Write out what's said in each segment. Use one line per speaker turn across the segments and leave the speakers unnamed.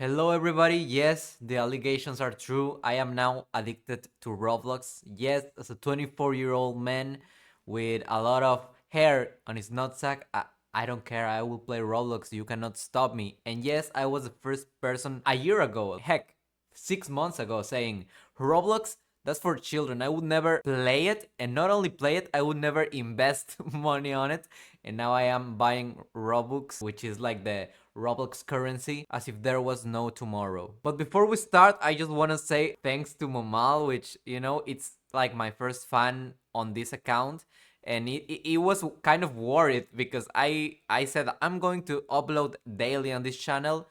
Hello, everybody. Yes, the allegations are true. I am now addicted to Roblox. Yes, as a 24-year-old man with a lot of hair on his nutsack, I don't care. I will play Roblox. You cannot stop me. And yes, I was the first person a year ago, heck, 6 months ago, saying Roblox, that's for children. I would never play it. And not only play it, I would never invest money on it. And now I am buying Robux, which is like the Roblox currency, as if there was no tomorrow. But before we start, I just want to say thanks to Momal, which, it's like my first fan on this account. And it was kind of worried because I said I'm going to upload daily on this channel,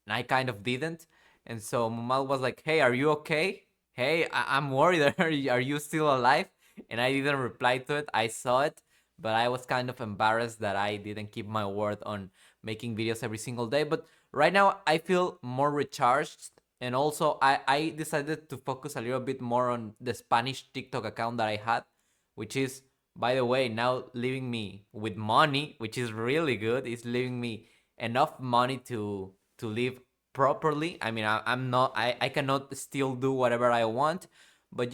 and I kind of didn't. And so Momal was like, "Hey, are you okay? Hey, I'm worried. Are you still alive?" And I didn't reply to it. I saw it, but I was kind of embarrassed that I didn't keep my word on making videos every single day. But right now I feel more recharged. And also I decided to focus a little bit more on the Spanish TikTok account that I had, which is, by the way, now leaving me with money, which is really good. It's leaving me enough money to live properly. I mean, I'm not, I cannot still do whatever I want, but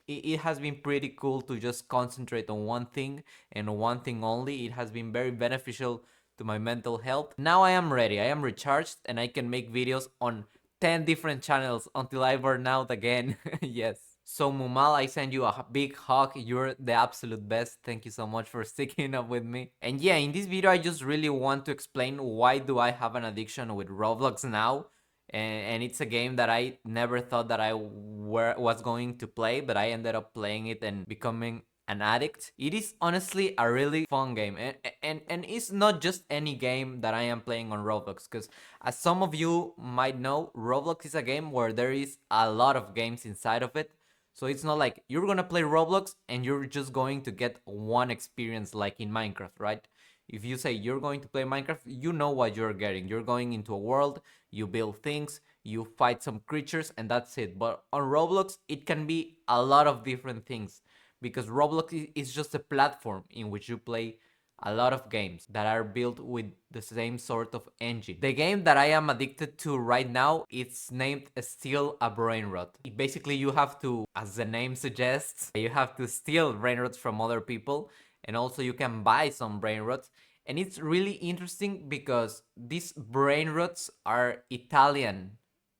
it has been pretty cool to just concentrate on one thing and one thing only. It has been very beneficial to my mental health. Now I am ready. I am recharged and I can make videos on 10 different channels until I burn out again. Yes. So Mumal, I send you a big hug. You're the absolute best. Thank you so much for sticking up with me. And yeah, in this video I just really want to explain why do I have an addiction with Roblox now. And it's a game that I never thought that was going to play, but I ended up playing it and becoming an addict. It is honestly a really fun game, and it's not just any game that I am playing on Roblox, because as some of you might know, Roblox is a game where there is a lot of games inside of it. So it's not like you're gonna play Roblox and you're just going to get one experience like in Minecraft, right? If you say you're going to play Minecraft, you know what you're getting. You're going into a world, you build things, you fight some creatures, and that's it. But on Roblox, it can be a lot of different things, because Roblox is just a platform in which you play a lot of games that are built with the same sort of engine. The game that I am addicted to right now, it's named Steal a Brain Rot. Basically, you have to, as the name suggests, you have to steal brain rots from other people, and also you can buy some brain rots. And it's really interesting because these brain rots are Italian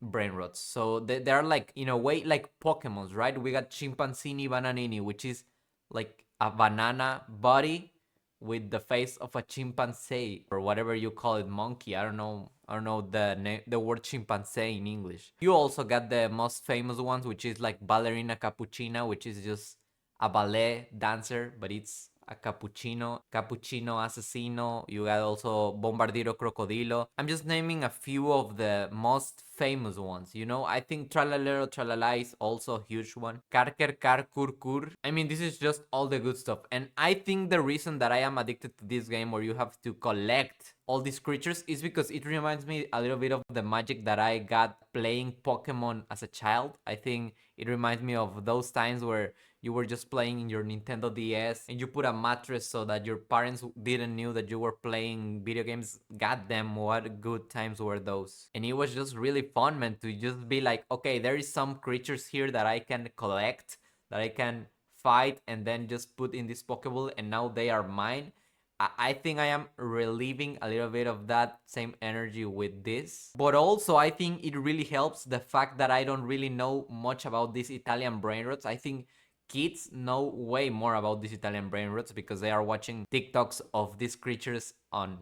brain rots. So they're like, in a way, like Pokemons, right? We got Chimpanzini Bananini, which is like a banana body with the face of a chimpanzee, or whatever you call it, monkey. I don't know the word chimpanzee in English. You also got the most famous ones, which is like ballerina cappuccina, which is just a ballet dancer, but it's a cappuccino asesino. You got also bombardiro crocodilo. I'm just naming a few of the most famous ones. I think tralalero tralala is also a huge one. Karker kar kur kur. I mean, this is just all the good stuff. And I think the reason that I am addicted to this game, where you have to collect all these creatures, is because it reminds me a little bit of the magic that I got playing Pokemon as a child. I think it reminds me of those times where you were just playing in your Nintendo DS and you put a mattress so that your parents didn't knew that you were playing video games. God damn, what good times were those. And it was just really fun, man, to just be like, okay, there is some creatures here that I can collect, that I can fight, and then just put in this Pokeball, and now they are mine. I think I am relieving a little bit of that same energy with this. But also, I think it really helps the fact that I don't really know much about these Italian brain rots. I think kids know way more about these Italian brain rots because they are watching TikToks of these creatures on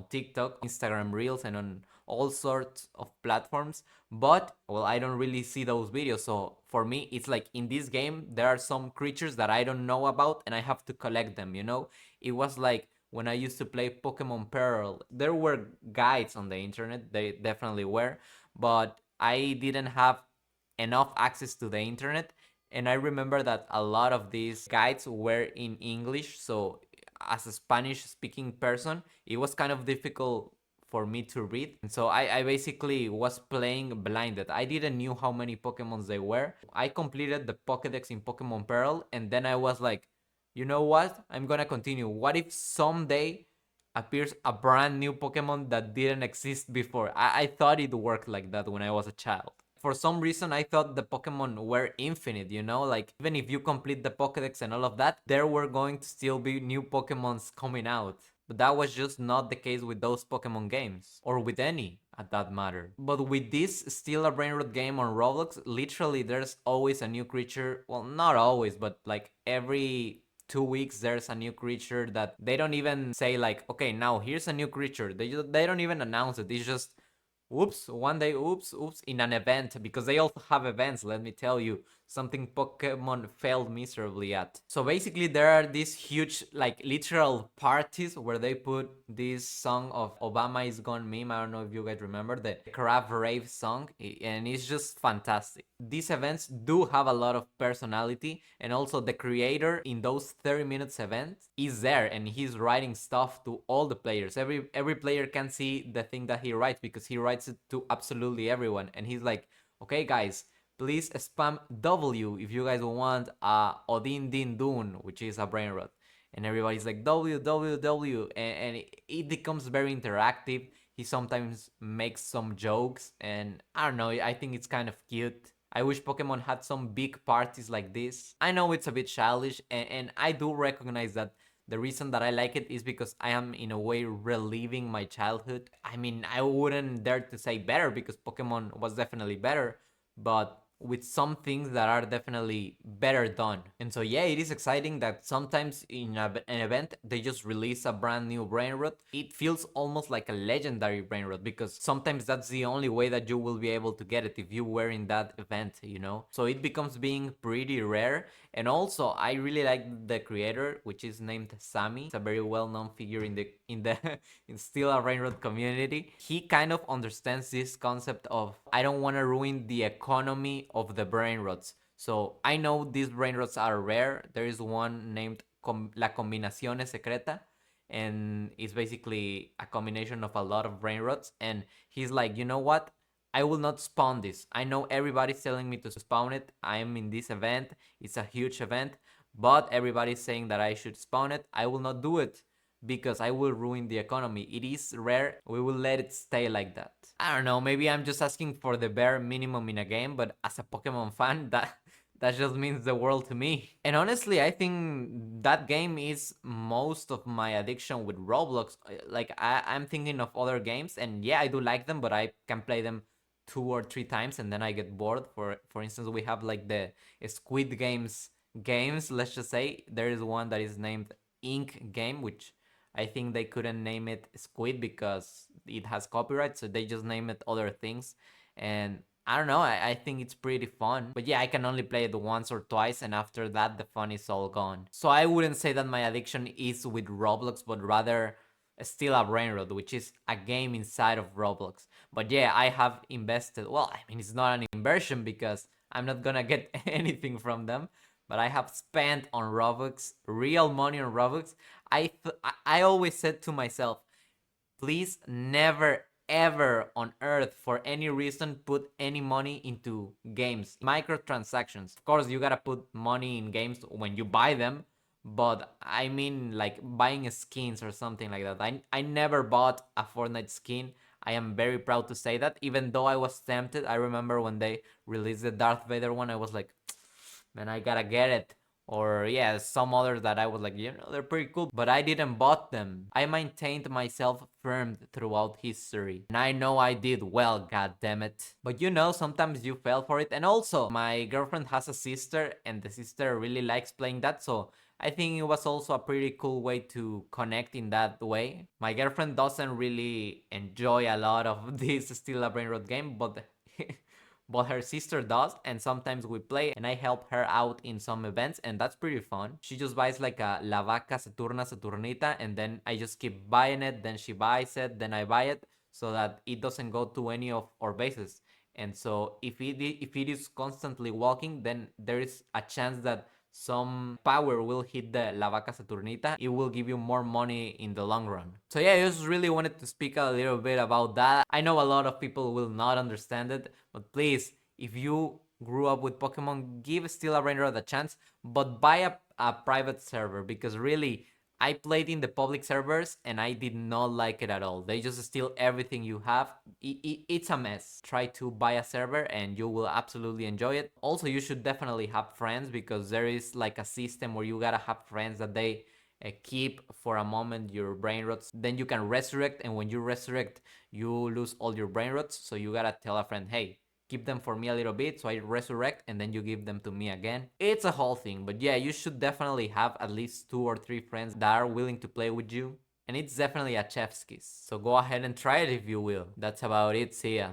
TikTok, Instagram Reels, and on all sorts of platforms. But well, I don't really see those videos. So for me, it's like in this game, there are some creatures that I don't know about and I have to collect them, It was like when I used to play Pokemon Pearl. There were guides on the internet, they definitely were, but I didn't have enough access to the internet. And I remember that a lot of these guides were in English. So as a Spanish speaking person, it was kind of difficult for me to read. And so I basically was playing blinded. I didn't knew how many Pokemons they were. I completed the Pokedex in Pokemon Pearl, and then I was like, you know what? I'm gonna continue. What if someday appears a brand new Pokemon that didn't exist before. I thought it worked like that when I was a child. For some reason, I thought the Pokemon were infinite, you know? Like, even if you complete the Pokedex and all of that, there were going to still be new Pokemons coming out. But that was just not the case with those Pokemon games, or with any at that matter. But with this Still a Brain Rot game on Roblox, literally there's always a new creature. Well, not always, but like every 2 weeks there's a new creature that they don't even say like, okay, now here's a new creature. They don't even announce it. It's just oops, one day, oops, in an event, because they also have events, let me tell you, something Pokemon failed miserably at. So basically, there are these huge, like, literal parties where they put this song of Obama is Gone meme. I don't know if you guys remember the Crab Rave song, and it's just fantastic. These events do have a lot of personality, and also the creator in those 30 minutes events is there, and he's writing stuff to all the players. Every player can see the thing that he writes because he writes it to absolutely everyone, and he's like, okay guys, please spam W if you guys want Odin Din Dun, which is a brain rot. And everybody's like W, and it becomes very interactive. He sometimes makes some jokes, and I don't know, I think it's kind of cute. I wish Pokemon had some big parties like this. I know it's a bit childish, and I do recognize that the reason that I like it is because I am in a way reliving my childhood. I mean, I wouldn't dare to say better because Pokemon was definitely better, but with some things that are definitely better done. And so yeah, it is exciting that sometimes in an event they just release a brand new brain rot. It feels almost like a legendary brain rot because sometimes that's the only way that you will be able to get it if you were in that event, you know? So it becomes being pretty rare. And also I really like the creator, which is named Sammy. It's a very well-known figure in the in Still a Brain Rot community. He kind of understands this concept of I don't want to ruin the economy of the brain rots. So I know these brain rots are rare. There is one named La Combinazione Secreta, and it's basically a combination of a lot of brain rots. And he's like, you know what? I will not spawn this. I know everybody's telling me to spawn it. I am in this event. It's a huge event, but everybody's saying that I should spawn it. I will not do it because I will ruin the economy. It is rare. We will let it stay like that. I don't know, maybe I'm just asking for the bare minimum in a game, but as a Pokemon fan, that just means the world to me. And honestly, I think that game is most of my addiction with Roblox. Like I'm thinking of other games, and yeah, I do like them, but I can play them 2 or 3 times and then I get bored. For instance, we have like the Squid games. Let's just say there is one that is named Ink Game, which I think they couldn't name it Squid because it has copyright, so they just name it other things. And I don't know, I think it's pretty fun. But yeah, I can only play it once or twice, and after that, the fun is all gone. So I wouldn't say that my addiction is with Roblox, but rather Still a Brain Rot, which is a game inside of Roblox. But yeah, I have invested. Well, I mean, it's not an inversion because I'm not gonna get anything from them, but I have spent on Robux, real money on Robux. I always said to myself, please never ever on earth for any reason put any money into games, microtransactions. Of course, you gotta put money in games when you buy them, but I mean like buying skins or something like that. I never bought a Fortnite skin. I am very proud to say that, even though I was tempted. I remember when they released the Darth Vader one, I was like, man, I gotta get it. Or yeah, some others that I was like, you know, they're pretty cool, but I didn't bought them. I maintained myself firm throughout history, and I know I did well, god damn it. But you know, sometimes you fell for it. And also, my girlfriend has a sister, and the sister really likes playing that, so I think it was also a pretty cool way to connect in that way. My girlfriend doesn't really enjoy a lot of this Still a Brain Rot game, but but her sister does, and sometimes we play and I help her out in some events, and that's pretty fun. She just buys like a La Vaca Saturna Saturnita, and then I just keep buying it, then she buys it, then I buy it, so that it doesn't go to any of our bases. And so if it is constantly walking, then there is a chance that some power will hit the La Vaca Saturnita. It will give you more money in the long run. So yeah, I just really wanted to speak a little bit about that. I know a lot of people will not understand it, but please, if you grew up with Pokemon, give Still a Brain Rot a chance, but buy a private server, because really, I played in the public servers and I did not like it at all. They just steal everything you have. It's a mess. Try to buy a server and you will absolutely enjoy it. Also, you should definitely have friends because there is like a system where you gotta have friends that they keep for a moment your brain rots. Then you can resurrect, and when you resurrect, you lose all your brain rots. So you gotta tell a friend, hey, keep them for me a little bit so I resurrect and then you give them to me again. It's a whole thing, but yeah, you should definitely have at least 2 or 3 friends that are willing to play with you. And it's definitely a chef's kiss. So go ahead and try it if you will. That's about it. See ya.